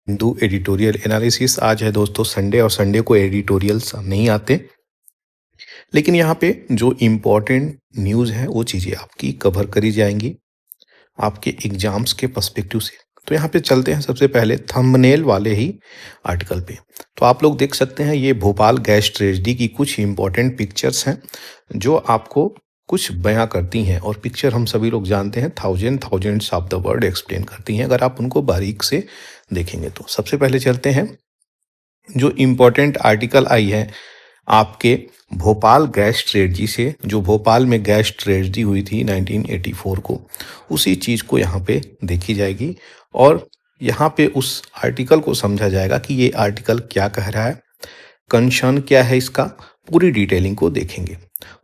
Hindu editorial analysis. आज है दोस्तों संडे, और संडे को एडिटोरियल्स नहीं आते, लेकिन यहाँ पे जो इम्पोर्टेंट न्यूज़ है वो चीज़ें आपकी कवर करी जाएंगी आपके एग्जाम्स के पर्सपेक्टिव से। तो यहाँ पे चलते हैं सबसे पहले थंबनेल वाले ही आर्टिकल पे। तो आप लोग देख सकते हैं ये भोपाल गैस ट्रेजेडी की कुछ इम्पोर्टेंट पिक्चर्स हैं जो आपको कुछ बयां करती हैं, और पिक्चर हम सभी लोग जानते हैं thousands of the word explain करती हैं अगर आप उनको बारीक से देखेंगे तो। सबसे पहले चलते हैं, जो इम्पोर्टेंट आर्टिकल आई है आपके भोपाल गैस ट्रेजेडी से, जो भोपाल में गैस ट्रेजेडी हुई थी 1984 को, उसी चीज़ को यहाँ पे देखी जाएगी और यहाँ पे उस आर्टिकल को समझा जाएगा कि ये आर्टिकल क्या कह रहा है, कंसर्न क्या है इसका, पूरी डिटेलिंग को देखेंगे।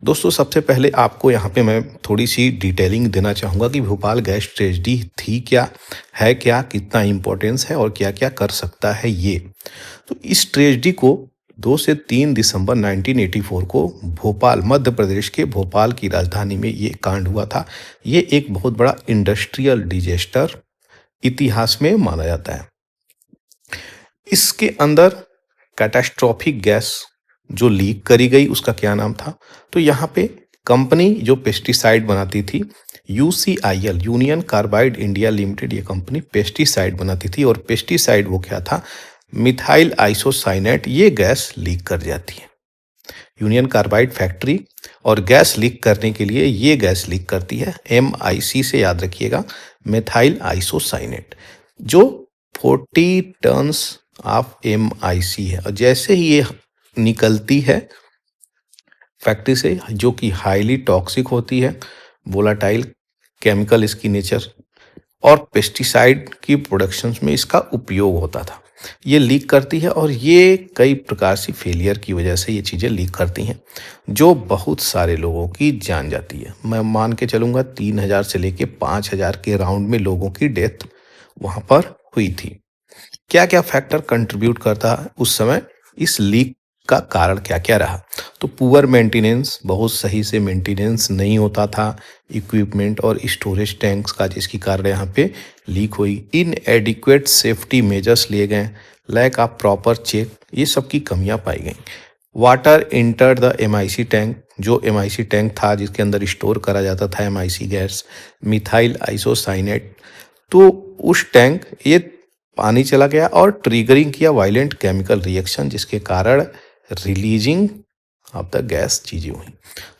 दोस्तों सबसे पहले आपको यहाँ पे मैं थोड़ी सी डिटेलिंग देना चाहूँगा कि भोपाल गैस ट्रेजेडी थी क्या, है क्या, कितना इम्पोर्टेंस है और क्या क्या कर सकता है ये। तो इस ट्रेजेडी को 2 से 3 दिसंबर 1984 को भोपाल, मध्य प्रदेश के भोपाल की राजधानी में ये कांड हुआ था। ये एक बहुत बड़ा इंडस्ट्रियल डिजास्टर इतिहास में माना जाता है। इसके अंदर कैटास्ट्रॉफिक गैस जो लीक करी गई उसका क्या नाम था, तो यहाँ पे कंपनी जो पेस्टिसाइड बनाती थी, UCIL, union carbide India limited, ये कंपनी पेस्टिसाइड बनाती थी और पेस्टिसाइड वो क्या था, मिथाइल आइसोसाइनेट, ये गैस लीक कर जाती है। यूनियन कार्बाइड फैक्ट्री, और गैस लीक करने के लिए ये गैस लीक करती है MIC से, याद रखिएगा, मिथाइल आइसोसाइनेट, जो 40 टन्स ऑफ MIC है। और जैसे ही ये निकलती है फैक्ट्री से, जो कि हाईली टॉक्सिक होती है, वोलाटाइल केमिकल इसकी नेचर, और पेस्टिसाइड की प्रोडक्शन में इसका उपयोग होता था, ये लीक करती है। और ये कई प्रकार से फेलियर की वजह से ये चीज़ें लीक करती हैं, जो बहुत सारे लोगों की जान जाती है। मैं मान के चलूँगा 3000 से लेके 5000 के राउंड में लोगों की डेथ वहाँ पर हुई थी। क्या क्या फैक्टर कंट्रीब्यूट करता है उस समय, इस लीक का कारण क्या क्या रहा, तो पुअर मेंटेनेंस, बहुत सही से मेंटेनेंस नहीं होता था इक्विपमेंट और स्टोरेज टैंक्स का, जिसके कारण यहाँ पे लीक हुई। इनएडिक्वेट सेफ्टी मेजर्स लिए गए, लैक ऑफ प्रॉपर चेक, ये सब की कमियां पाई गई। Water enter the MIC tank, जो MIC टैंक था जिसके अंदर स्टोर करा जाता था MIC गैस, मिथाइल आइसोसाइनेट, तो उस टैंक, ये पानी चला गया और ट्रिगरिंग किया वायलेंट केमिकल रिएक्शन, जिसके कारण रिलीजिंग ऑफ द गैस चीज़ें हुई।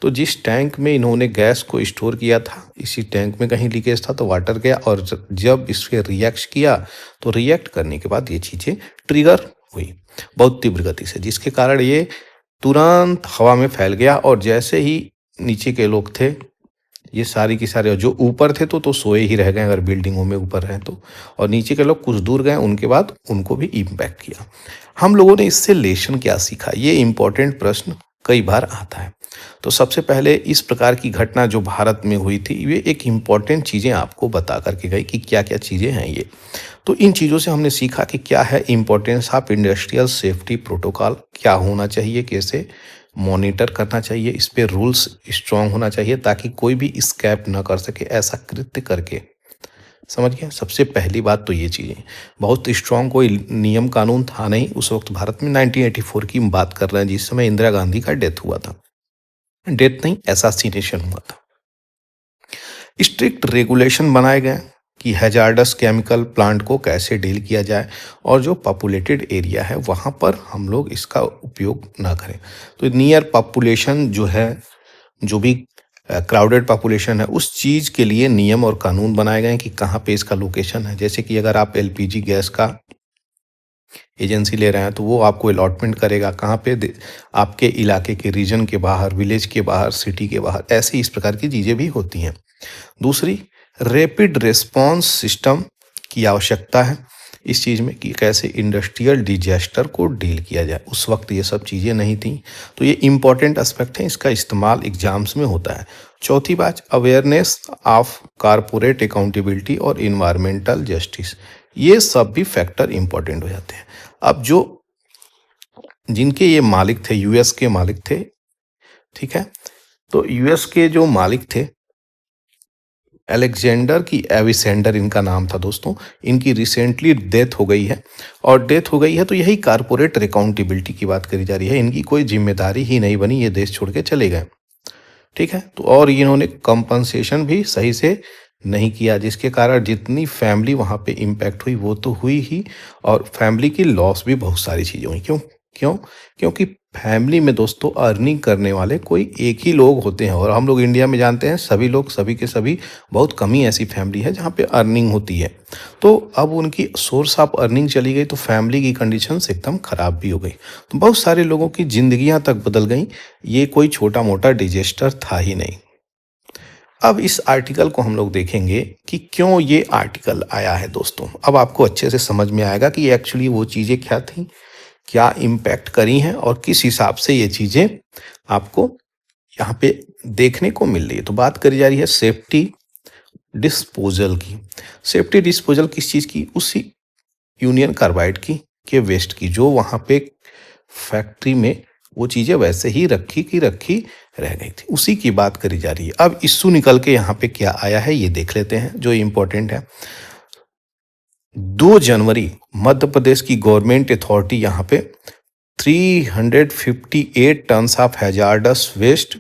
तो जिस टैंक में इन्होंने गैस को स्टोर किया था, इसी टैंक में कहीं लीकेज था तो वाटर गया, और जब इसके रिएक्ट किया तो रिएक्ट करने के बाद ये चीज़ें ट्रिगर हुई बहुत तीव्र गति से, जिसके कारण ये तुरंत हवा में फैल गया। और जैसे ही नीचे के लोग थे, ये सारी की सारे जो ऊपर थे तो सोए ही रह गए अगर बिल्डिंगों में ऊपर हैं तो, और नीचे के लोग कुछ दूर गए, उनके बाद उनको भी इम्पैक्ट किया। हम लोगों ने इससे लेसन क्या सीखा, ये इम्पोर्टेंट प्रश्न कई बार आता है। तो सबसे पहले इस प्रकार की घटना जो भारत में हुई थी, ये एक इम्पॉर्टेंट चीज़ें आपको बता करके गई कि क्या क्या चीज़ें हैं ये। तो इन चीज़ों से हमने सीखा कि क्या है importance of industrial safety protocol, क्या होना चाहिए, कैसे मॉनिटर करना चाहिए, इस पे रूल्स स्ट्रांग होना चाहिए ताकि कोई भी स्कैप ना कर सके ऐसा कृत्य करके। समझ गया, सबसे पहली बात तो ये चीज़ें, बहुत स्ट्रांग कोई नियम कानून था नहीं उस वक्त भारत में। 1984 की बात कर रहे हैं, जिस समय इंदिरा गांधी का डेथ हुआ था, डेथ नहीं, असैसिनेशन हुआ था। स्ट्रिक्ट रेगुलेशन बनाए गए कि हैजार्डस केमिकल प्लांट को कैसे डील किया जाए, और जो पॉपुलेटेड एरिया है वहाँ पर हम लोग इसका उपयोग ना करें। तो नियर पॉपुलेशन जो है, जो भी क्राउडेड पॉपुलेशन है, उस चीज़ के लिए नियम और कानून बनाए गए हैं कि कहाँ पे इसका लोकेशन है। जैसे कि अगर आप LPG गैस का एजेंसी ले रहे हैं तो वो आपको अलॉटमेंट करेगा कहाँ पे, आपके इलाके के रीजन के बाहर, विलेज के बाहर, सिटी के बाहर, ऐसे इस प्रकार की चीज़ें भी होती हैं। दूसरी, रैपिड रिस्पांस सिस्टम की आवश्यकता है इस चीज़ में कि कैसे इंडस्ट्रियल डिजास्टर को डील किया जाए। उस वक्त ये सब चीज़ें नहीं थी, तो ये इंपॉर्टेंट एस्पेक्ट है, इसका इस्तेमाल एग्जाम्स में होता है। चौथी बात, अवेयरनेस ऑफ कारपोरेट अकाउंटेबिलिटी और इन्वायरमेंटल जस्टिस, ये सब भी फैक्टर इंपॉर्टेंट हो जाते हैं। अब जो जिनके ये मालिक थे, US के मालिक थे, ठीक है, तो US के जो मालिक थे अलेक्जेंडर की एविसेंडर इनका नाम था दोस्तों। इनकी रिसेंटली डेथ हो गई है, और डेथ हो गई है तो यही कारपोरेट अकाउंटेबिलिटी की बात करी जा रही है। इनकी कोई जिम्मेदारी ही नहीं बनी, ये देश छोड़ के चले गए। ठीक है, तो और इन्होंने कंपनसेशन भी सही से नहीं किया, जिसके कारण जितनी फैमिली वहाँ पे इम्पैक्ट हुई वो तो हुई ही, और फैमिली की लॉस भी बहुत सारी चीज़ें हुई। क्यों क्यों क्योंकि फैमिली में दोस्तों अर्निंग करने वाले कोई एक ही लोग होते हैं, और हम लोग इंडिया में जानते हैं सभी लोग, सभी के सभी, बहुत कम ही ऐसी फैमिली है जहाँ पे अर्निंग होती है। तो अब उनकी सोर्स ऑफ अर्निंग चली गई तो फैमिली की कंडीशंस एकदम ख़राब भी हो गई, तो बहुत सारे लोगों की ज़िंदगियाँ तक बदल गई। ये कोई छोटा मोटा डिजास्टर था ही नहीं। अब इस आर्टिकल को हम लोग देखेंगे कि क्यों ये आर्टिकल आया है दोस्तों। अब आपको अच्छे से समझ में आएगा कि एक्चुअली वो चीज़ें क्या थी, क्या इम्पैक्ट करी हैं, और किस हिसाब से ये चीज़ें आपको यहाँ पे देखने को मिल रही है। तो बात करी जा रही है सेफ्टी डिस्पोजल की। सेफ्टी डिस्पोजल किस चीज़ की? उसी यूनियन कार्बाइड की के वेस्ट की, जो वहाँ पे फैक्ट्री में वो चीज़ें वैसे ही रखी की रखी रह गई थी, उसी की बात करी जा रही है। अब इश्यू निकल के यहाँ पे क्या आया है ये देख लेते हैं, जो इम्पोर्टेंट है। 2 जनवरी मध्य प्रदेश की गवर्नमेंट अथॉरिटी यहाँ पे 358 tons of hazardous waste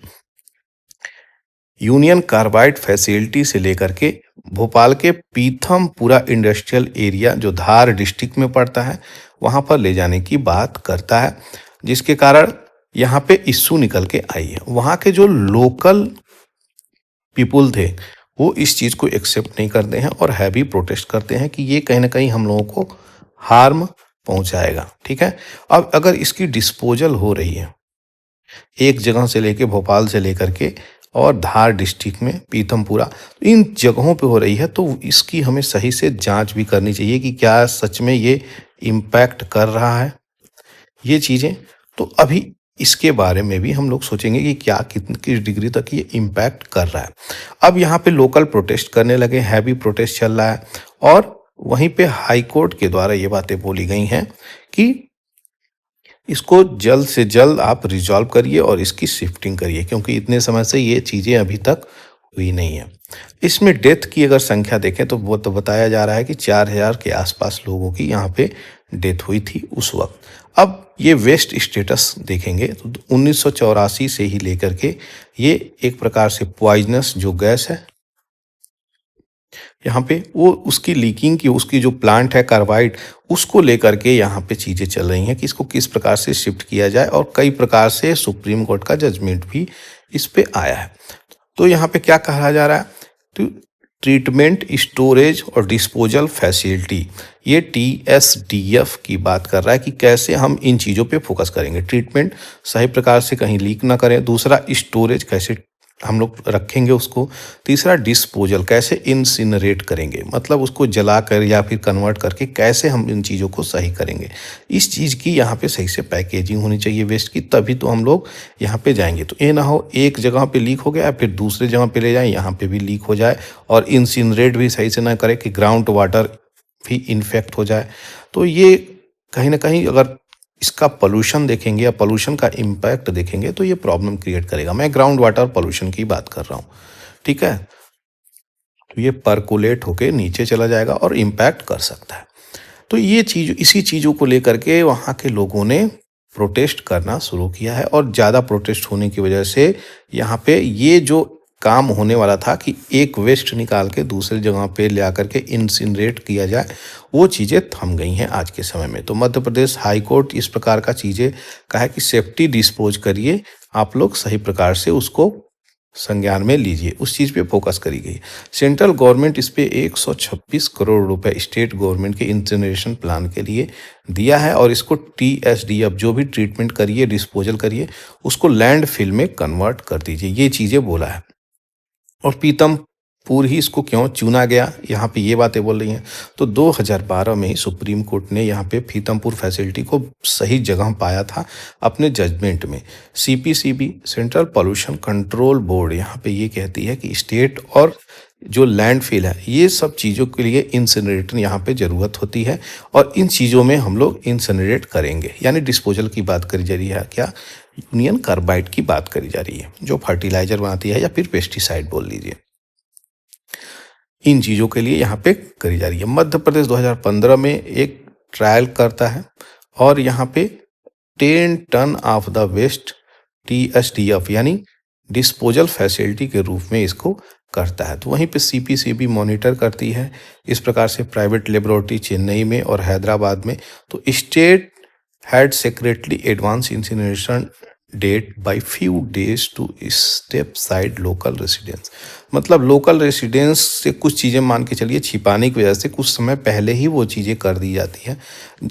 union carbide facility से लेकर के भोपाल के पीथमपुरा इंडस्ट्रियल एरिया, जो धार डिस्ट्रिक्ट में पड़ता है, वहाँ पर ले जाने की बात करता है, जिसके कारण यहाँ पे इश्यू निकल के आई है। वहाँ के जो लोकल पीपुल थे वो इस चीज़ को एक्सेप्ट नहीं करते हैं और हैवी प्रोटेस्ट करते हैं कि ये कहीं ना कहीं हम लोगों को हार्म पहुंचाएगा। ठीक है, अब अगर इसकी डिस्पोजल हो रही है एक जगह से लेके, भोपाल से लेकर के और धार डिस्ट्रिक्ट में पीथमपुरा, तो इन जगहों पे हो रही है, तो इसकी हमें सही से जांच भी करनी चाहिए कि क्या सच में ये इम्पैक्ट कर रहा है ये चीज़ें। तो अभी इसके बारे में भी हम लोग सोचेंगे कि क्या कितनी किस डिग्री तक ये इम्पैक्ट कर रहा है। अब यहाँ पे लोकल प्रोटेस्ट करने लगे, हैवी प्रोटेस्ट चल रहा है, और वहीं पे हाई कोर्ट के द्वारा ये बातें बोली गई हैं कि इसको जल्द से जल्द आप रिजॉल्व करिए और इसकी शिफ्टिंग करिए, क्योंकि इतने समय से ये चीज़ें अभी तक हुई नहीं है। इसमें डेथ की अगर संख्या देखें तो वो तो बताया जा रहा है कि 4000 के आसपास लोगों की यहाँ पे डेथ हुई थी उस वक्त। अब ये वेस्ट स्टेटस देखेंगे तो 1984 से ही लेकर के ये एक प्रकार से पॉइजनस जो गैस है यहाँ पे, वो उसकी लीकिंग की, उसकी जो प्लांट है कार्बाइड, उसको लेकर के यहाँ पे चीज़ें चल रही हैं कि इसको किस प्रकार से शिफ्ट किया जाए, और कई प्रकार से सुप्रीम कोर्ट का जजमेंट भी इस पे आया है। तो यहाँ पे क्या कहा जा रहा है, तो ट्रीटमेंट स्टोरेज और डिस्पोजल फैसिलिटी, ये TSDF की बात कर रहा है कि कैसे हम इन चीज़ों पे फोकस करेंगे। ट्रीटमेंट सही प्रकार से कहीं लीक ना करें, दूसरा स्टोरेज कैसे हम लोग रखेंगे उसको, तीसरा डिस्पोजल कैसे इंसिनरेट करेंगे, मतलब उसको जलाकर या फिर कन्वर्ट करके कैसे हम इन चीज़ों को सही करेंगे। इस चीज़ की यहाँ पे सही से पैकेजिंग होनी चाहिए वेस्ट की, तभी तो हम लोग यहाँ पे जाएंगे। तो ये ना हो एक जगह पे लीक हो गया फिर दूसरे जगह पे ले जाएं, यहाँ पे भी लीक हो जाए, और इंसिनरेट भी सही से ना करे कि ग्राउंड वाटर भी इन्फेक्ट हो जाए। तो ये कहीं ना कहीं अगर इसका पोल्यूशन देखेंगे या पोल्यूशन का इम्पैक्ट देखेंगे तो ये प्रॉब्लम क्रिएट करेगा। मैं ग्राउंड वाटर पोल्यूशन की बात कर रहा हूँ। ठीक है, तो ये परकोलेट होके नीचे चला जाएगा और इम्पैक्ट कर सकता है। तो ये चीज़, इसी चीज़ों को लेकर के वहाँ के लोगों ने प्रोटेस्ट करना शुरू किया है, और ज़्यादा प्रोटेस्ट होने की वजह से यहाँ पे ये जो काम होने वाला था कि एक वेस्ट निकाल के दूसरी जगह पे ले आकर के इंसिनरेट किया जाए, वो चीज़ें थम गई हैं आज के समय में। तो मध्य प्रदेश हाई कोर्ट इस प्रकार का चीज़ें कहा है कि सेफ्टी डिस्पोज करिए, आप लोग सही प्रकार से उसको संज्ञान में लीजिए, उस चीज़ पे फोकस करी गई। सेंट्रल गवर्नमेंट इस पे 126 करोड़ रुपए स्टेट गवर्नमेंट के इंसिनरेशन प्लान के लिए दिया है, और इसको TSDF जो भी ट्रीटमेंट करिए, डिस्पोजल करिए, उसको लैंड फिल में कन्वर्ट कर दीजिए, ये चीज़ें बोला है। और पीतमपुर ही इसको क्यों चुना गया, यहाँ पे ये बातें बोल रही हैं। तो 2012 में ही सुप्रीम कोर्ट ने यहाँ पे पीतमपुर फैसिलिटी को सही जगह पाया था अपने जजमेंट में। CPCB central pollution control board यहाँ पे ये कहती है कि स्टेट और जो लैंडफिल है ये सब चीज़ों के लिए इंसिनरेटर यहाँ पे ज़रूरत होती है, और इन चीज़ों में हम लोग इंसिनरेट करेंगे, यानी डिस्पोजल की बात करी जा रही है, क्या यूनियन कार्बाइड की बात करी जा रही है, जो फर्टिलाइजर बनाती है या फिर पेस्टिसाइड बोल लीजिए। इन चीज़ों के लिए यहाँ पे करी जा रही है। मध्य प्रदेश 2015 में एक ट्रायल करता है और यहाँ पे 10 ton of the waste TSDF यानी डिस्पोजल फैसिलिटी के रूप में इसको करता है। तो वहीं पे CPCB मॉनिटर करती है। इस प्रकार से प्राइवेट लेबोरेटरी चेन्नई में और हैदराबाद में। तो state had secretly advance incineration date by few days to step side local residence. मतलब लोकल रेसिडेंस से कुछ चीज़ें मान के चलिए छिपाने की वजह से कुछ समय पहले ही वो चीज़ें कर दी जाती हैं।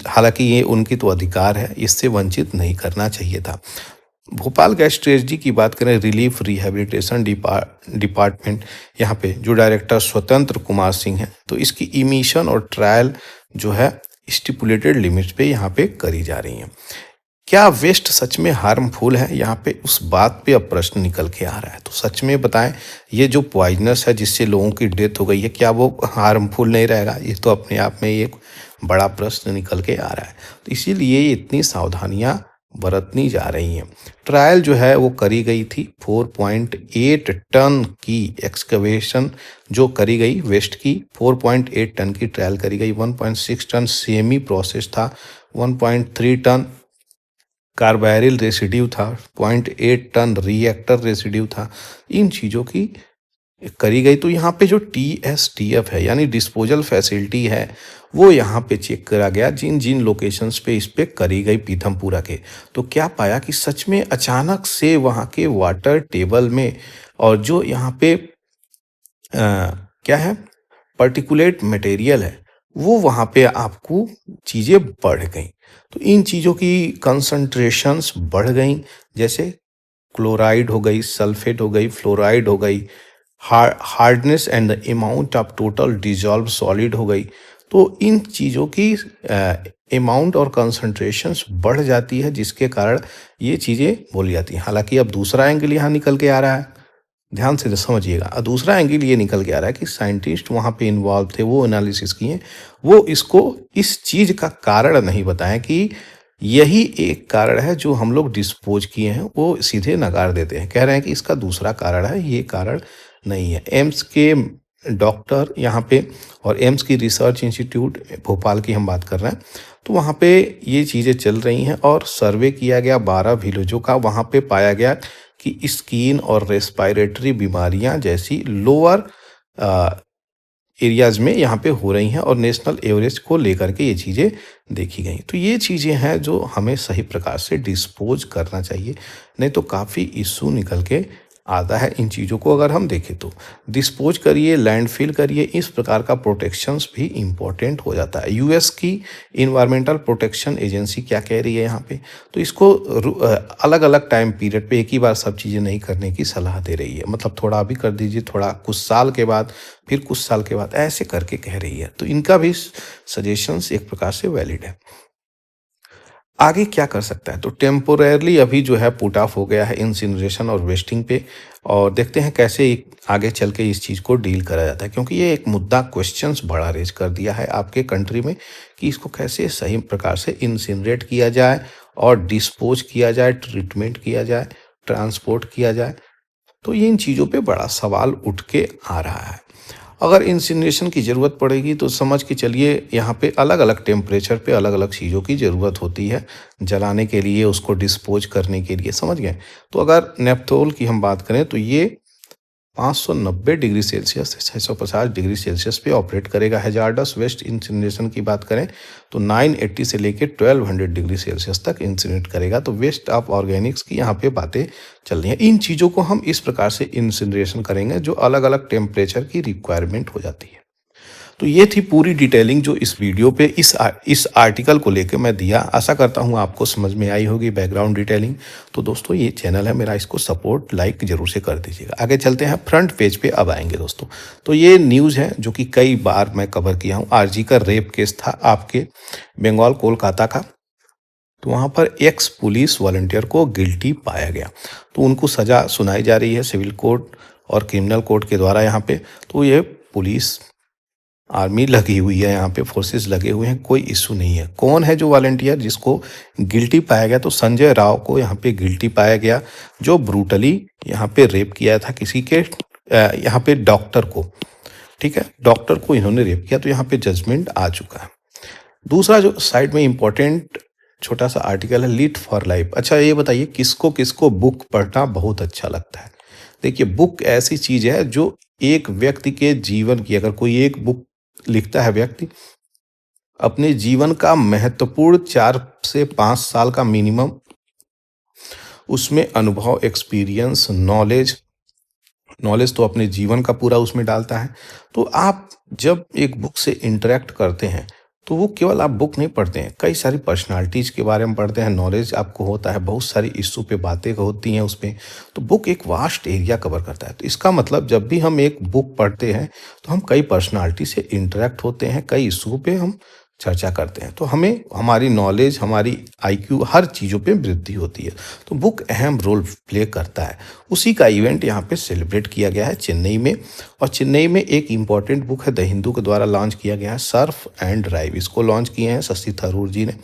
हालांकि ये उनकी तो अधिकार है, इससे वंचित नहीं करना चाहिए था। भोपाल गैस ट्रेजेडी की बात करें, रिलीफ रिहैबिलिटेशन डिपार्टमेंट यहाँ पे जो डायरेक्टर स्वतंत्र कुमार सिंह हैं, तो इसकी इमिशन और ट्रायल जो है स्टिपुलेटेड लिमिट्स पे यहाँ पे करी जा रही हैं। क्या वेस्ट सच में हार्मफुल है, यहाँ पे उस बात पे अब प्रश्न निकल के आ रहा है। तो सच में बताएं, ये जो पॉइजनस है जिससे लोगों की डेथ हो गई है, क्या वो हार्मफुल नहीं रहेगा? ये तो अपने आप में एक बड़ा प्रश्न निकल के आ रहा है। तो इसीलिए इतनी सावधानियां बरतनी जा रही हैं। ट्रायल जो है वो करी गई थी 4.8 टन की एक्सकवेशन जो करी गई वेस्ट की, 4.8 टन की ट्रायल करी गई। 1.6 टन सेमी प्रोसेस था, 1.3 टन कार्बायरिल रेसिड्यू था, 0.8 टन रिएक्टर रेसिड्यू था। इन चीज़ों की करी गई। तो यहाँ पे जो TSDF है यानी डिस्पोजल फैसिलिटी है वो यहाँ पे चेक करा गया जिन जिन लोकेशंस पे इस पे करी गई पीथमपुरा के। तो क्या पाया कि सच में अचानक से वहाँ के वाटर टेबल में और जो यहाँ पे क्या है पर्टिकुलेट मटेरियल है वो वहाँ पे आपको चीज़ें बढ़ गई। तो इन चीज़ों की कंसंट्रेशंस बढ़ गई, जैसे क्लोराइड हो गई, सल्फेट हो गई, फ्लोराइड हो गई, hardness and the amount of total dissolve solid हो गई। तो इन चीज़ों की अमाउंट और कंसंट्रेशंस बढ़ जाती है जिसके कारण ये चीज़ें बोली जाती हैं। हालांकि अब दूसरा एंगल यहाँ निकल के आ रहा है, ध्यान से समझिएगा। दूसरा एंगल ये निकल के आ रहा है कि साइंटिस्ट वहाँ पे इन्वॉल्व थे, वो एनालिसिस किए, वो इसको इस चीज़ का कारण नहीं बताएं कि यही एक कारण है जो हम लोग डिस्पोज किए हैं, वो सीधे नकार देते हैं, कह रहे हैं कि इसका दूसरा कारण है, ये कारण नहीं है। एम्स के डॉक्टर यहाँ पे और एम्स की रिसर्च इंस्टीट्यूट भोपाल की हम बात कर रहे हैं, तो वहाँ पे ये चीज़ें चल रही हैं और सर्वे किया गया 12 विलेजों का। वहाँ पे पाया गया कि स्किन और रेस्पिरेटरी बीमारियाँ जैसी लोअर एरियाज में यहाँ पे हो रही हैं और नेशनल एवरेज को लेकर के ये चीज़ें देखी गई। तो ये चीज़ें हैं जो हमें सही प्रकार से डिस्पोज करना चाहिए, नहीं तो काफ़ी इशू निकल के आता है। इन चीज़ों को अगर हम देखें तो डिस्पोज करिए, लैंडफिल करिए, इस प्रकार का प्रोटेक्शंस भी इम्पोर्टेंट हो जाता है। US की इन्वायरमेंटल प्रोटेक्शन एजेंसी क्या कह रही है यहाँ पे, तो इसको अलग अलग टाइम पीरियड पे एक ही बार सब चीज़ें नहीं करने की सलाह दे रही है। मतलब थोड़ा अभी कर दीजिए, थोड़ा कुछ साल के बाद, फिर कुछ साल के बाद, ऐसे करके कह रही है। तो इनका भी सजेशंस एक प्रकार से वैलिड है। आगे क्या कर सकता है, तो टेम्पोरेरली अभी जो है पुट ऑफ हो गया है इंसिनरेशन और वेस्टिंग पे, और देखते हैं कैसे आगे चल के इस चीज़ को डील करा जाता है, क्योंकि ये एक मुद्दा क्वेश्चंस बड़ा रेज कर दिया है आपके कंट्री में कि इसको कैसे सही प्रकार से इंसिनरेट किया जाए और डिस्पोज किया जाए, ट्रीटमेंट किया जाए, ट्रांसपोर्ट किया जाए। तो इन चीज़ों पे बड़ा सवाल उठ के आ रहा है। अगर इंसिनरेशन की ज़रूरत पड़ेगी तो समझ के चलिए यहाँ पे अलग अलग टेम्परेचर पे अलग अलग चीज़ों की ज़रूरत होती है जलाने के लिए, उसको डिस्पोज करने के लिए, समझ गए। तो अगर नेप्थोल की हम बात करें तो ये 590 डिग्री सेल्सियस से 650 डिग्री सेल्सियस पे ऑपरेट करेगा। हैजार्डस वेस्ट इंसिनरेशन की बात करें तो 980 से लेके 1200 डिग्री सेल्सियस तक इंसिनरेट करेगा। तो वेस्ट ऑफ ऑर्गेनिक्स की यहाँ पे बातें चल रही हैं। इन चीज़ों को हम इस प्रकार से इंसिनरेशन करेंगे जो अलग अलग टेम्परेचर की रिक्वायरमेंट हो जाती है। तो ये थी पूरी डिटेलिंग जो इस वीडियो पे इस आर्टिकल को लेकर मैं दिया। आशा करता हूँ आपको समझ में आई होगी बैकग्राउंड डिटेलिंग। तो दोस्तों ये चैनल है मेरा, इसको सपोर्ट लाइक जरूर से कर दीजिएगा। आगे चलते हैं, फ्रंट पेज पे अब आएंगे दोस्तों। तो ये न्यूज़ है जो कि कई बार मैं कवर किया हूँ। RG का रेप केस था आपके बंगाल कोलकाता का, तो वहाँ पर एक्स पुलिस वॉलंटियर को गिल्टी पाया गया, तो उनको सज़ा सुनाई जा रही है सिविल कोर्ट और क्रिमिनल कोर्ट के द्वारा यहाँ पे। तो ये पुलिस आर्मी लगी हुई है, यहाँ पे फोर्सेस लगे हुए हैं, कोई इशू नहीं है। कौन है जो वॉलंटियर जिसको गिल्टी पाया गया, तो संजय राव को यहाँ पे गिल्टी पाया गया, जो ब्रूटली यहाँ पे रेप किया था किसी के यहाँ पे डॉक्टर को। ठीक है, डॉक्टर को इन्होंने रेप किया, तो यहाँ पे जजमेंट आ चुका है। दूसरा जो साइड में इंपॉर्टेंट छोटा सा आर्टिकल है, लीड फॉर लाइफ। अच्छा ये बताइए किसको किसको बुक पढ़ना बहुत अच्छा लगता है? देखिए बुक ऐसी चीज है जो एक व्यक्ति के जीवन की, अगर कोई एक बुक लिखता है व्यक्ति, अपने जीवन का महत्वपूर्ण 4 से 5 साल का मिनिमम उसमें अनुभव, एक्सपीरियंस, नॉलेज तो अपने जीवन का पूरा उसमें डालता है। तो आप जब एक बुक से इंटरेक्ट करते हैं तो वो केवल आप बुक नहीं पढ़ते हैं, कई सारी पर्सनालिटीज के बारे में पढ़ते हैं, नॉलेज आपको होता है, बहुत सारी इश्यू पे बातें होती हैं उसमें। तो बुक एक वास्ट एरिया कवर करता है। तो इसका मतलब जब भी हम एक बुक पढ़ते हैं तो हम कई पर्सनालिटी से इंटरेक्ट होते हैं, कई इश्यू पे हम चर्चा करते हैं, तो हमें हमारी नॉलेज, हमारी आईक्यू, हर चीज़ों पे वृद्धि होती है। तो बुक अहम रोल प्ले करता है। उसी का इवेंट यहाँ पे सेलिब्रेट किया गया है चेन्नई में। और चेन्नई में एक इम्पॉर्टेंट बुक है द हिंदू के द्वारा लॉन्च किया गया है, सर्फ एंड ड्राइव। इसको लॉन्च किए हैं शशि थरूर जी ने।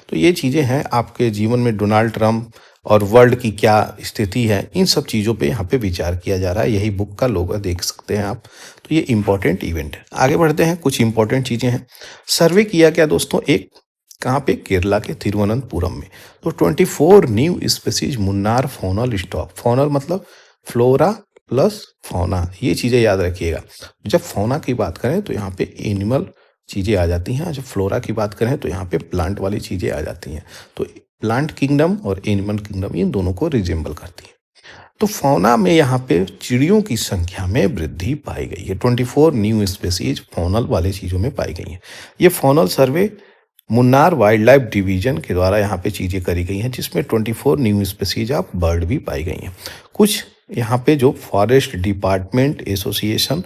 तो ये चीज़ें हैं आपके जीवन में डोनाल्ड ट्रंप और वर्ल्ड की क्या स्थिति है, इन सब चीज़ों पे यहाँ पे विचार किया जा रहा है। यही बुक का लोगो देख सकते हैं आप। तो ये इंपॉर्टेंट इवेंट है। आगे बढ़ते हैं, कुछ इंपॉर्टेंट चीज़ें हैं। सर्वे किया गया दोस्तों एक, कहाँ पे? केरला के तिरुवनंतपुरम में। तो 24 new species Munnar faunal stock. Faunal मतलब फ्लोरा प्लस फौना, ये चीज़ें याद रखिएगा। जब फौना की बात करें तो यहाँ पे एनिमल चीज़ें आ जाती हैं, जब फ्लोरा की बात करें तो यहाँ पे प्लांट वाली चीज़ें आ जाती हैं। तो प्लांट किंगडम और एनिमल किंगडम इन दोनों को रिजेंबल करती है। तो फौना में यहाँ पे चिड़ियों की संख्या में वृद्धि पाई गई है। 24 न्यू स्पीसीज फौनल वाले चीज़ों में पाई गई हैं। ये फौनल सर्वे मुन्नार वाइल्ड लाइफ डिवीजन के द्वारा यहाँ पे चीज़ें करी गई हैं, जिसमें 24 न्यू स्पीसीज ऑफ बर्ड भी पाई गई हैं। कुछ यहाँ पे जो forest department association,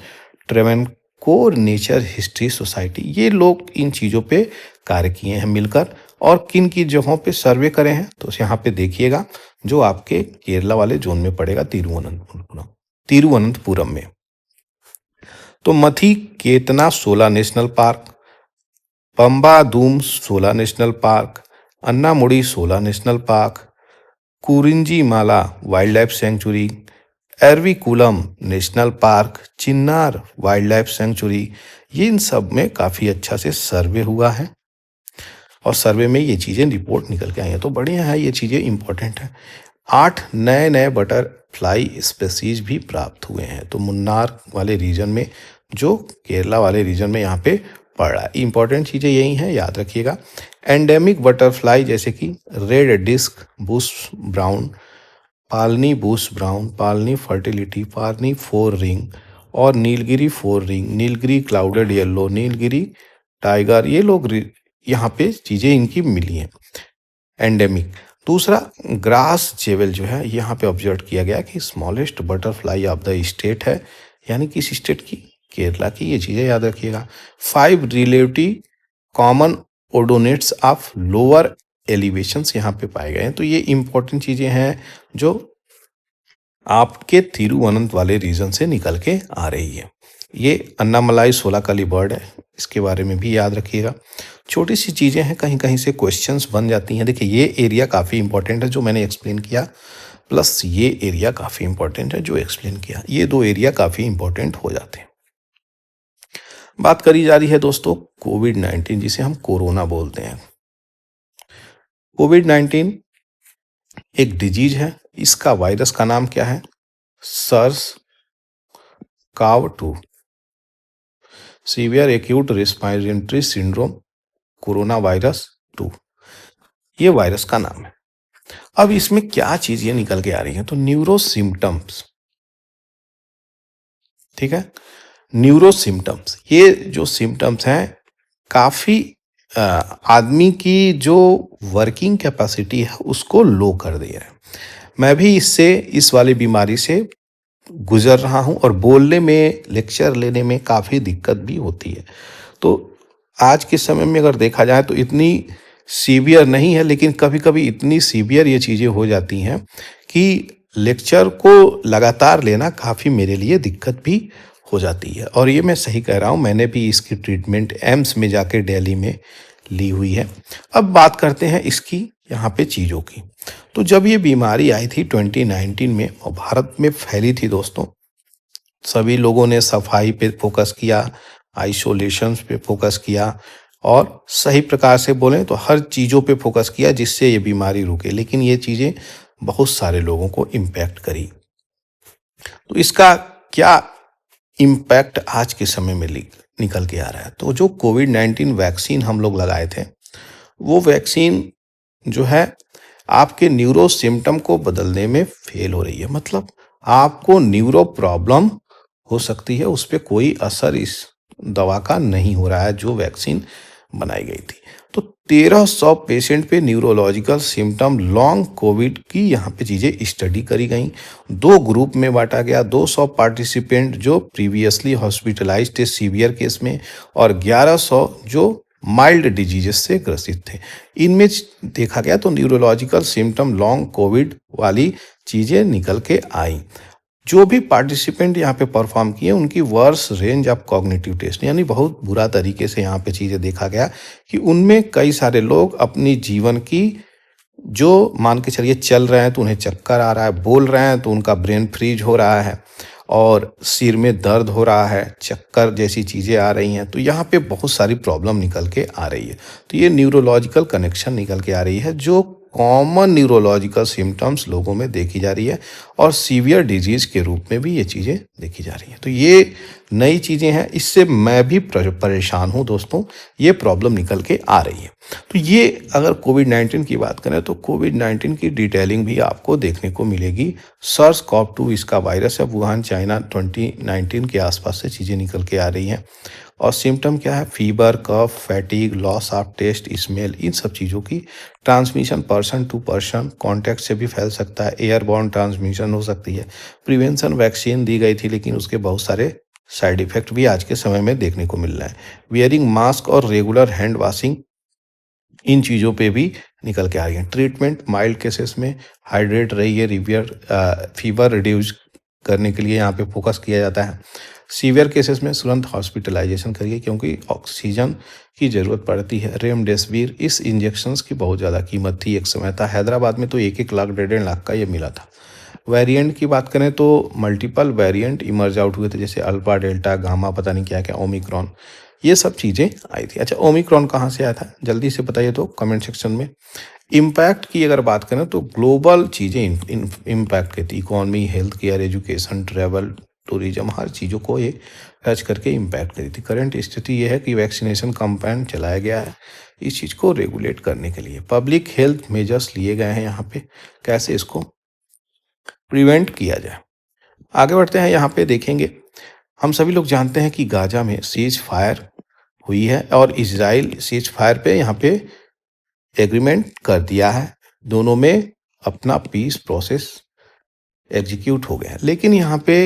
Travancore nature history society, ये लोग इन चीज़ों पे कार्य किए हैं मिलकर। और किन की जगहों पे सर्वे करे हैं तो यहाँ पे देखिएगा, जो आपके केरला वाले जोन में पड़ेगा, तिरुवनंतपुरम में। तो Mathikettan 16 national park, Pambadum 16 national park, Anamudi 16 national park, Kurinjimala wildlife sanctuary, Eravikulam national park, Chinnar wildlife sanctuary, ये इन सब में काफ़ी अच्छा से सर्वे हुआ है और सर्वे में ये चीज़ें रिपोर्ट निकल के आई हैं। तो बढ़िया है, ये चीज़ें इंपॉर्टेंट है। 8 नए बटरफ्लाई स्पेसीज भी प्राप्त हुए हैं। तो मुन्नार वाले रीजन में, जो केरला वाले रीजन में यहाँ पे पड़ रहा है। इंपॉर्टेंट चीज़ें यही हैं, याद रखिएगा। एंडेमिक बटरफ्लाई जैसे कि रेड डिस्क बुश ब्राउन, पालनी बुश ब्राउन, पालनी फर्टिलिटी, पालनी 4 रिंग और Nilgiri 4 ring, Nilgiri clouded yellow, Nilgiri tiger, ये लोग यहाँ पे चीज़ें इनकी मिली हैं एंडेमिक। दूसरा ग्रास जेवल जो है यहाँ पे ऑब्जर्व किया गया कि smallest butterfly of the state है, यानी किस स्टेट की? केरला की। ये चीज़ें याद रखिएगा। 5 relative common odonates of lower elevations यहाँ पे पाए गए हैं। तो ये इंपॉर्टेंट चीज़ें हैं जो आपके तिरुवनंत वाले रीजन से निकल के आ रही है। ये अन्नामलाई 16 कली बर्ड है, इसके बारे में भी याद रखिएगा। छोटी सी चीज़ें हैं, कहीं कहीं से क्वेश्चंस बन जाती हैं। देखिए ये एरिया काफ़ी इंपॉर्टेंट है जो मैंने एक्सप्लेन किया, प्लस ये एरिया काफ़ी इंपॉर्टेंट है जो एक्सप्लेन किया। ये 2 एरिया काफ़ी इंपॉर्टेंट हो जाते हैं। बात करी जा रही है दोस्तों कोविड-19, जिसे हम कोरोना बोलते हैं। कोविड-19 एक डिजीज है। इसका वायरस का नाम क्या है? SARS-CoV-2, severe acute respiratory syndrome corona virus 2, ये वायरस का नाम है। अब इसमें क्या चीजें निकल के आ रही हैं? तो न्यूरो सिम्टम्स, ठीक है, न्यूरो सिम्टम्स, ये जो सिम्टम्स हैं काफी आदमी की जो वर्किंग कैपेसिटी है उसको लो कर दे रहे हैं। मैं भी इस वाली बीमारी से गुजर रहा हूं और बोलने में, लेक्चर लेने में काफ़ी दिक्कत भी होती है। तो आज के समय में अगर देखा जाए तो इतनी सीवियर नहीं है, लेकिन कभी कभी इतनी सीवियर ये चीज़ें हो जाती हैं कि लेक्चर को लगातार लेना काफ़ी मेरे लिए दिक्कत भी हो जाती है। और ये मैं सही कह रहा हूँ, मैंने भी इसकी ट्रीटमेंट एम्स में जाके दिल्ली में ली हुई है। अब बात करते हैं इसकी यहाँ पे चीज़ों की। तो जब ये बीमारी आई थी 2019 में और भारत में फैली थी दोस्तों, सभी लोगों ने सफाई पे फोकस किया, आइसोलेशन पे फोकस किया और सही प्रकार से बोलें तो हर चीज़ों पे फोकस किया जिससे ये बीमारी रुके। लेकिन ये चीज़ें बहुत सारे लोगों को इम्पैक्ट करी। तो इसका क्या इम्पैक्ट आज के समय में निकल के आ रहा है? तो जो कोविड-19 वैक्सीन हम लोग लगाए थे, वो वैक्सीन जो है आपके न्यूरो सिम्पटम को बदलने में फेल हो रही है। मतलब आपको न्यूरो प्रॉब्लम हो सकती है, उस पे कोई असर इस दवा का नहीं हो रहा है जो वैक्सीन बनाई गई थी। तो 1300 पेशेंट पे न्यूरोलॉजिकल सिम्पटम लॉन्ग कोविड की यहाँ पे चीज़ें स्टडी करी गई। 2 ग्रुप में बांटा गया। 200 पार्टिसिपेंट जो प्रीवियसली हॉस्पिटलाइज्ड थे सीवियर केस में और 1100 जो माइल्ड डिजीजेस से ग्रसित थे। इनमें देखा गया तो न्यूरोलॉजिकल सिम्पटम लॉन्ग कोविड वाली चीज़ें निकल के आई। जो भी पार्टिसिपेंट यहाँ पे परफॉर्म किए उनकी worse range of cognitive test, यानी बहुत बुरा तरीके से यहाँ पे चीज़ें देखा गया कि उनमें कई सारे लोग अपनी जीवन की जो मान के चलिए चल रहे हैं तो उन्हें चक्कर आ रहा है, बोल रहे हैं तो उनका ब्रेन फ्रीज हो रहा है और सिर में दर्द हो रहा है, चक्कर जैसी चीज़ें आ रही हैं। तो यहाँ पे बहुत सारी प्रॉब्लम निकल के आ रही है। तो ये न्यूरोलॉजिकल कनेक्शन निकल के आ रही है जो कॉमन न्यूरोलॉजिकल सिम्टम्स लोगों में देखी जा रही है और सीवियर डिजीज के रूप में भी ये चीज़ें देखी जा रही हैं। तो ये नई चीज़ें हैं, इससे मैं भी परेशान हूँ दोस्तों, ये प्रॉब्लम निकल के आ रही है। तो ये अगर कोविड-19 की बात करें तो कोविड-19 की डिटेलिंग भी आपको देखने को मिलेगी। SARS-CoV-2 इसका वायरस है, वुहान चाइना 2019 के आसपास से चीज़ें निकल के आ रही हैं। और सिम्टम क्या है? Fever, cough, fatigue, loss of taste, smell, इन सब चीज़ों की transmission person to person contact से भी फैल सकता है। एयरबॉर्न ट्रांसमिशन हो सकती है। प्रिवेंशन वैक्सीन दी गई थी लेकिन उसके बहुत सारे साइड इफेक्ट भी आज के समय में देखने को मिल रहा है। वियरिंग मास्क और रेगुलर हैंड वॉशिंग, इन चीज़ों पे भी निकल के आ रही हैं। ट्रीटमेंट माइल्ड केसेस में हाइड्रेट रहिए, फीवर रिड्यूस करने के लिए यहाँ पे फोकस किया जाता है। सीवियर केसेस में तुरंत हॉस्पिटलाइजेशन करिए क्योंकि ऑक्सीजन की ज़रूरत पड़ती है। रेमडेसिविर, इस इंजेक्शंस की बहुत ज़्यादा कीमत थी, एक समय था हैदराबाद में तो 1-1 लाख 1.5 लाख का ये मिला था। वेरिएंट की बात करें तो मल्टीपल वेरिएंट इमर्ज आउट हुए थे जैसे अल्फा, डेल्टा, गामा, पता नहीं क्या क्या, ओमिक्रॉन, ये सब चीज़ें आई थी। अच्छा, ओमिक्रॉन कहाँ से आया था जल्दी से बताइए तो कमेंट सेक्शन में। इम्पैक्ट की अगर बात करें तो ग्लोबल चीज़ें इम्पैक्ट करती, economy, health care, education, travel, tourism, हर चीज़ों को ये टच करके इम्पैक्ट करी थी। करंट स्थिति ये है कि वैक्सीनेशन कैंपेन चलाया गया है इस चीज़ को रेगुलेट करने के लिए। पब्लिक हेल्थ मेजर्स लिए गए हैं यहाँ पे, कैसे इसको प्रिवेंट किया जाए। आगे बढ़ते हैं, यहाँ पे देखेंगे हम सभी लोग जानते हैं कि गाजा में सीज फायर हुई है और इजराइल सीज फायर पे यहाँ पे एग्रीमेंट कर दिया है। दोनों में अपना पीस प्रोसेस एग्जीक्यूट हो गया है। लेकिन यहाँ पे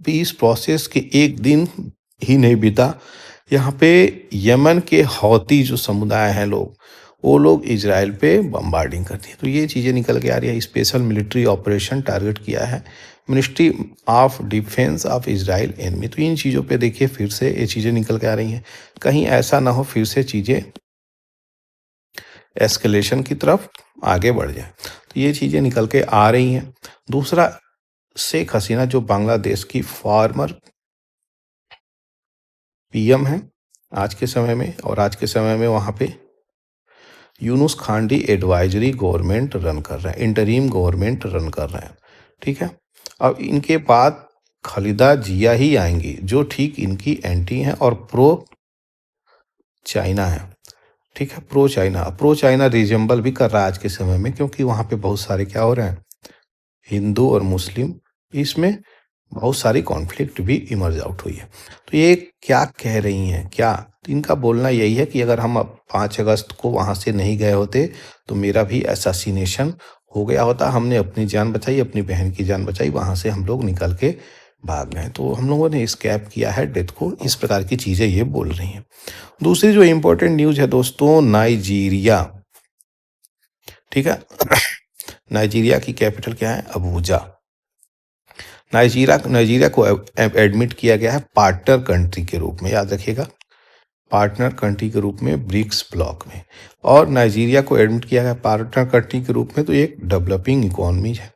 पीस प्रोसेस के एक दिन ही नहीं बीता, यहाँ पे यमन के हौती जो समुदाय हैं लोग, वो लोग इजराइल पे बम्बार्डिंग करती है। तो ये चीज़ें निकल के आ रही है। स्पेशल मिलिट्री ऑपरेशन टारगेट किया है ministry of defence of Israel enemy. तो इन चीज़ों पे देखिए फिर से ये चीज़ें निकल के आ रही हैं, कहीं ऐसा ना हो फिर से चीज़ें एस्केलेशन की तरफ आगे बढ़ जाए। तो ये चीज़ें निकल के आ रही हैं। दूसरा, शेख हसीना जो बांग्लादेश की फॉर्मर पीएम है आज के समय में, और आज के समय में वहाँ पे यूनुस खांडी एडवाइजरी गवर्नमेंट रन कर रहे हैं, इंटरिम गवर्नमेंट रन कर रहे हैं। ठीक है, अब इनके बाद खालिदा जिया ही आएंगी जो ठीक इनकी एंटी हैं और प्रो चाइना है। ठीक है, प्रो चाइना रिजेंबल भी कर रहा है आज के समय में, क्योंकि वहाँ पे बहुत सारे क्या हो रहे हैं, हिंदू और मुस्लिम, इसमें बहुत सारी कॉन्फ्लिक्ट भी इमर्ज आउट हुई है। तो ये क्या कह रही हैं, क्या तो इनका बोलना यही है कि अगर हम 5 अगस्त को वहाँ से नहीं गए होते तो मेरा भी असैसिनेशन हो गया होता। हमने अपनी जान बचाई, अपनी बहन की जान बचाई, वहाँ से हम लोग निकल के भाग गए, तो हम लोगों ने स्कैप किया है डेथ को। इस प्रकार की चीज़ें ये बोल रही हैं। दूसरी जो इम्पोर्टेंट न्यूज़ है दोस्तों, नाइजीरिया। ठीक है, नाइजीरिया की कैपिटल क्या है, अबूजा। नाइजीरिया को एडमिट किया गया है पार्टनर कंट्री के रूप में, याद रखिएगा, पार्टनर कंट्री के रूप में ब्रिक्स ब्लॉक में। और नाइजीरिया को एडमिट किया गया पार्टनर कंट्री के रूप में, तो एक डेवलपिंग इकोनॉमी है।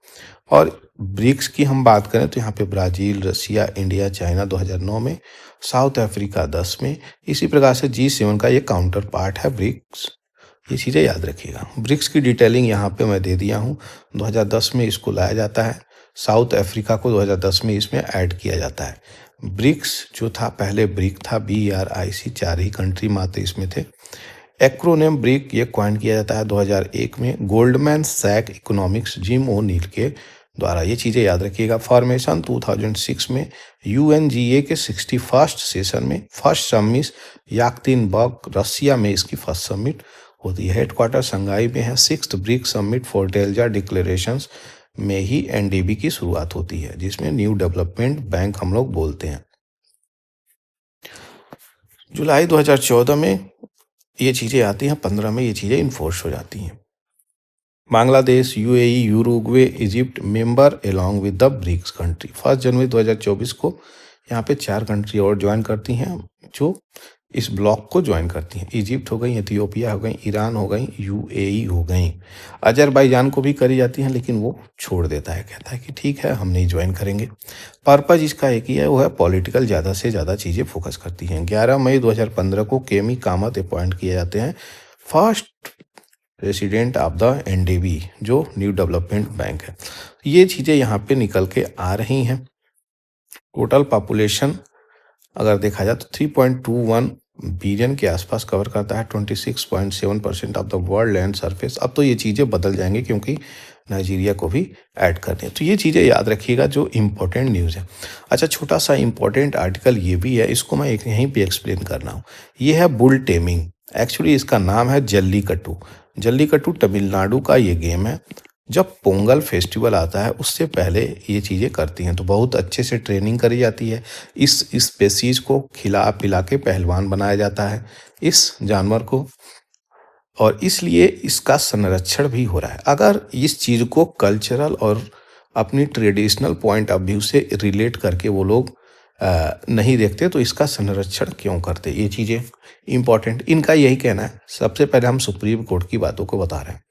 और ब्रिक्स की हम बात करें तो यहाँ पे ब्राज़ील, रसिया, इंडिया, चाइना 2009 में, साउथ अफ्रीका 10 में। इसी प्रकार से G7 का ये काउंटर पार्ट है ब्रिक्स। ये चीज़ें याद रखिएगा। ब्रिक्स की डिटेलिंग यहाँ पे मैं दे दिया हूँ। 2010 में इसको लाया जाता है। साउथ अफ्रीका को 2010 में इसमें ऐड किया जाता है। ब्रिक्स जो था पहले ब्रिक था, BRIC, 4 ही कंट्री मात्र इसमें थे। एक्रोनिम ब्रिक ये क्वाइन किया जाता है 2001 में गोल्डमैन सैक इकोनॉमिक्स जिम ओ नील के द्वारा। ये चीज़ें याद रखिएगा। फॉर्मेशन 2006 में UNGA के 61st सेशन में, फर्स्ट समिट याक्तिनबर्ग रसिया में इसकी फर्स्ट समिट होती है। हेडक्वार्टर शंघाई में है। 6th BRIC summit Fortaleza declarations में ही NDB की शुरुआत होती है, जिसमें न्यू डेवलपमेंट बैंक हम लोग बोलते हैं। जुलाई 2014 में ये चीज़ें आती हैं, 15 में ये चीज़ें इन्फोर्स हो जाती हैं। Bangladesh, UAE, Uruguay, Egypt member along with the BRICS country. 1 जनवरी 2024 को यहाँ पे 4 कंट्री और ज्वाइन करती हैं जो इस ब्लॉक को ज्वाइन करती हैं। इजिप्ट हो गई, इथियोपिया हो गई, ईरान हो गई, UAE हो गई। अजरबैजान को भी करी जाती हैं, लेकिन वो छोड़ देता है, कहता है कि ठीक है हम नहीं ज्वाइन करेंगे। पर्पज इसका एक ही है, वो है पॉलिटिकल, ज़्यादा से ज़्यादा चीज़ें फोकस करती हैं। 11 मई 2015 को केमी कामत अपॉइंट किए जाते हैं first resident of the NDB, जो न्यू डेवलपमेंट बैंक है। ये चीज़ें यहाँ पे निकल के आ रही हैं। टोटल पॉपुलेशन अगर देखा जाए तो 3.21 बिलियन के आसपास कवर करता है। 26.7% of the world land surface. अब तो ये चीज़ें बदल जाएंगी क्योंकि नाइजीरिया को भी ऐड करनी है। तो ये चीज़ें याद रखिएगा जो इम्पोर्टेंट न्यूज़ है। अच्छा, छोटा सा इम्पोर्टेंट आर्टिकल ये भी है, इसको मैं एक यहीं पे एक्सप्लेन कर रहा हूँ। ये है बुल टेमिंग। एक्चुअली इसका नाम है जल्लीकट्टू। जल्लीकट्टू तमिलनाडु का ये गेम है। जब पोंगल फेस्टिवल आता है उससे पहले ये चीज़ें करती हैं, तो बहुत अच्छे से ट्रेनिंग करी जाती है। इस स्पेसीज को खिला पिला के पहलवान बनाया जाता है इस जानवर को, और इसलिए इसका संरक्षण भी हो रहा है। अगर इस चीज़ को कल्चरल और अपनी ट्रेडिशनल पॉइंट ऑफ व्यू से रिलेट करके वो लोग नहीं देखते, तो इसका संरक्षण क्यों करते, ये चीज़ें इंपॉर्टेंट। इनका यही कहना है। सबसे पहले हम सुप्रीम कोर्ट की बातों को बता रहे हैं।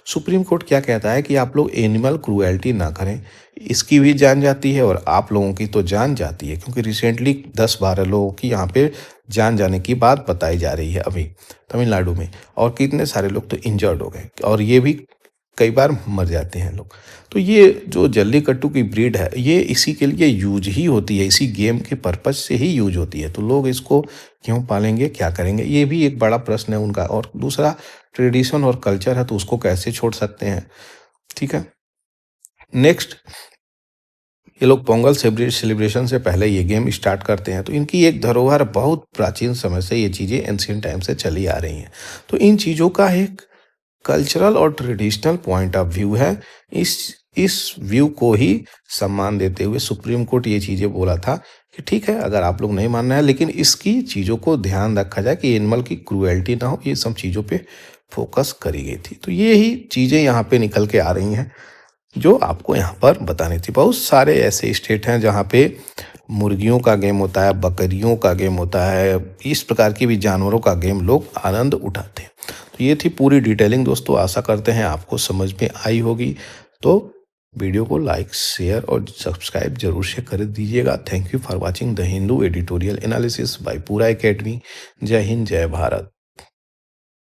सुप्रीम कोर्ट क्या कहता है कि आप लोग एनिमल क्रूएल्टी ना करें। इसकी भी जान जाती है और आप लोगों की तो जान जाती है, क्योंकि रिसेंटली 10-12 लोगों की यहाँ पे जान जाने की बात बताई जा रही है अभी तमिलनाडु में, और कितने सारे लोग तो इंजर्ड हो गए, और ये भी कई बार मर जाते हैं लोग। तो ये जो जल्लीकट्टू की ब्रीड है, ये इसी के लिए यूज ही होती है, इसी गेम के पर्पज से ही यूज होती है। तो लोग इसको क्यों पालेंगे, क्या करेंगे, ये भी एक बड़ा प्रश्न है उनका। और दूसरा, ट्रेडिशन और कल्चर है तो उसको कैसे छोड़ सकते हैं। ठीक है। नेक्स्ट, ये लोग पोंगल सेलिब्रेशन से पहले ये गेम स्टार्ट करते हैं। तो इनकी एक धरोहर बहुत प्राचीन समय से, ये चीज़ें एंशिएंट टाइम से चली आ रही हैं। तो इन चीज़ों का एक कल्चरल और ट्रेडिशनल पॉइंट ऑफ व्यू है। इस व्यू को ही सम्मान देते हुए सुप्रीम कोर्ट ये चीज़ें बोला था कि ठीक है, अगर आप लोग नहीं मान रहे हैं, लेकिन इसकी चीज़ों को ध्यान रखा जाए कि एनिमल की क्रूएल्टी ना हो। ये सब चीज़ों पे फोकस करी गई थी। तो ये ही चीज़ें यहाँ पे निकल के आ रही हैं जो आपको यहाँ पर बतानी थी। बहुत सारे ऐसे स्टेट हैं जहाँ पे मुर्गियों का गेम होता है, बकरियों का गेम होता है, इस प्रकार की भी जानवरों का गेम लोग आनंद उठाते हैं। तो ये थी पूरी डिटेलिंग दोस्तों। आशा करते हैं आपको समझ में आई होगी। तो वीडियो को लाइक, शेयर और सब्सक्राइब जरूर से कर दीजिएगा। Thank you for watching the Hindu editorial analysis bye पूरा एकेडमी। जय हिंद, जय भारत।